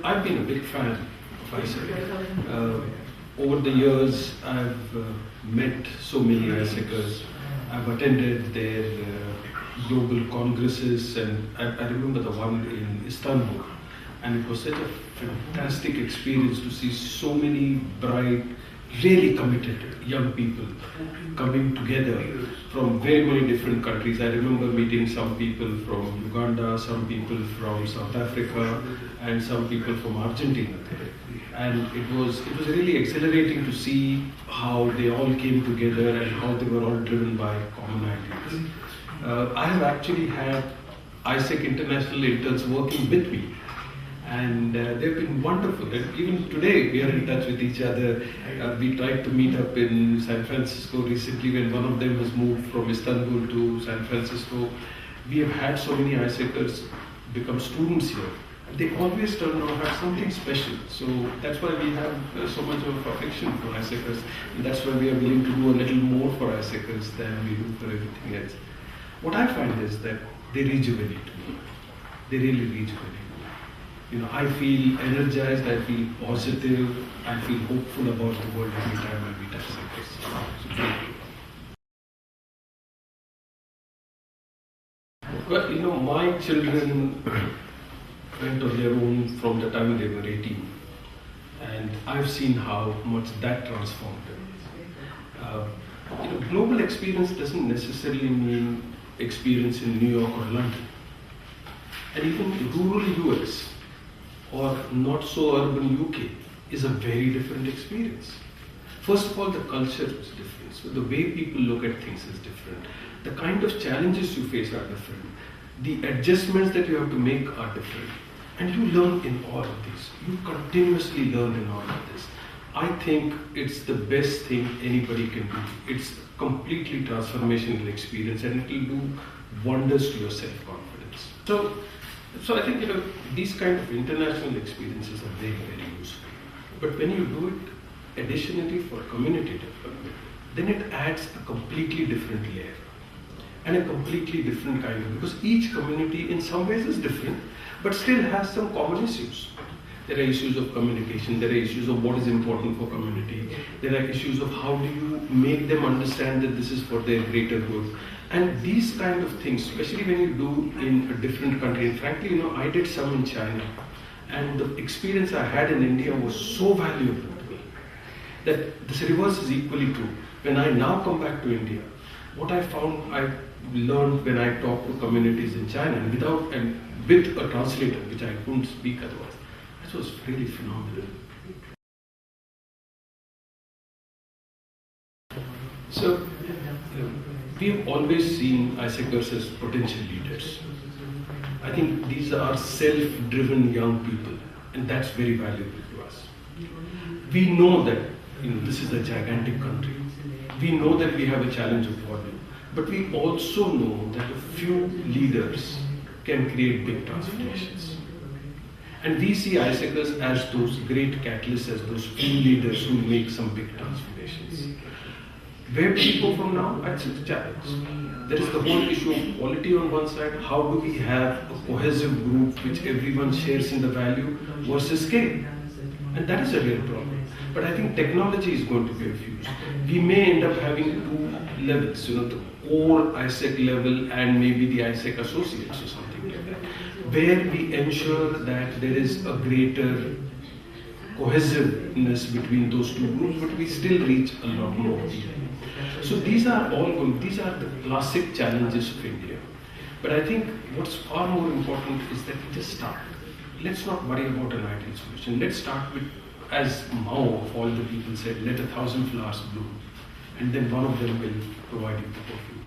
I've been a big fan of ISEC. Over the years, I've met so many ISECers. I've attended their global congresses, and I remember the one in Istanbul. And it was such a fantastic experience to see so many bright, really committed young people coming together from very, very different countries. I remember meeting some people from Uganda, some people from South Africa, and some people from Argentina. And it was really exhilarating to see how they all came together and how they were all driven by common ideas. I have actually had ISEC international interns working with me. And they've been wonderful. And even today, we are in touch with each other. We tried to meet up in San Francisco recently when one of them has moved from Istanbul to San Francisco. We have had so many ISECers become students here. They always turn out to have something special. So that's why we have so much of affection for ISECers. And that's why we are willing to do a little more for ISECers than we do for everything else. What I find is that they rejuvenate me. They really rejuvenate. I feel energized, I feel positive, I feel hopeful about the world every time I meet ISECers. So thank you. Well, my children went on their own from the time they were 18, and I've seen how much that transformed them. Global experience doesn't necessarily mean experience in New York or London, and even rural US or not so urban UK is a very different experience. First of all, the culture is different. So the way people look at things is different. The kind of challenges you face are different. The adjustments that you have to make are different. And you learn in all of this. You continuously learn in all of this. I think it's the best thing anybody can do. It's a completely transformational experience, and it will do wonders to your self-confidence. So I think these kind of international experiences are very, very useful. But when you do it additionally for community development, then it adds a completely different layer and a completely different kind of, because each community in some ways is different, but still has some common issues. There are issues of communication, there are issues of what is important for community, there are issues of how do you make them understand that this is for their greater good. And these kind of things, especially when you do in a different country, and frankly, I did some in China, and the experience I had in India was so valuable to me that this reverse is equally true. When I now come back to India, what I found I learned when I talked to communities in China, and with a translator, which I couldn't speak otherwise, that was really phenomenal. So, we've always seen ISECers as potential leaders. I think these are self-driven young people, and that's very valuable to us. We know that this is a gigantic country. We know that we have a challenge of volume, but we also know that a few leaders can create big transformations. And we see ISECers as those great catalysts, as those few leaders who make some big transformations. Where do we go from now? That's the challenge. There is the whole issue of quality on one side. How do we have a cohesive group which everyone shares in the value versus scale? And that is a real problem. But I think technology is going to be fused. We may end up having two levels, the core ISEC level and maybe the ISEC associates or something like that, where we ensure that there is a greater cohesiveness between those two groups, but we still reach a lot more people. So these are the classic challenges of India. But I think what's far more important is that we just start. Let's not worry about an ideal solution. Let's start with, as Mao of all the people said, let 1,000 flowers bloom, and then one of them will provide you the perfume.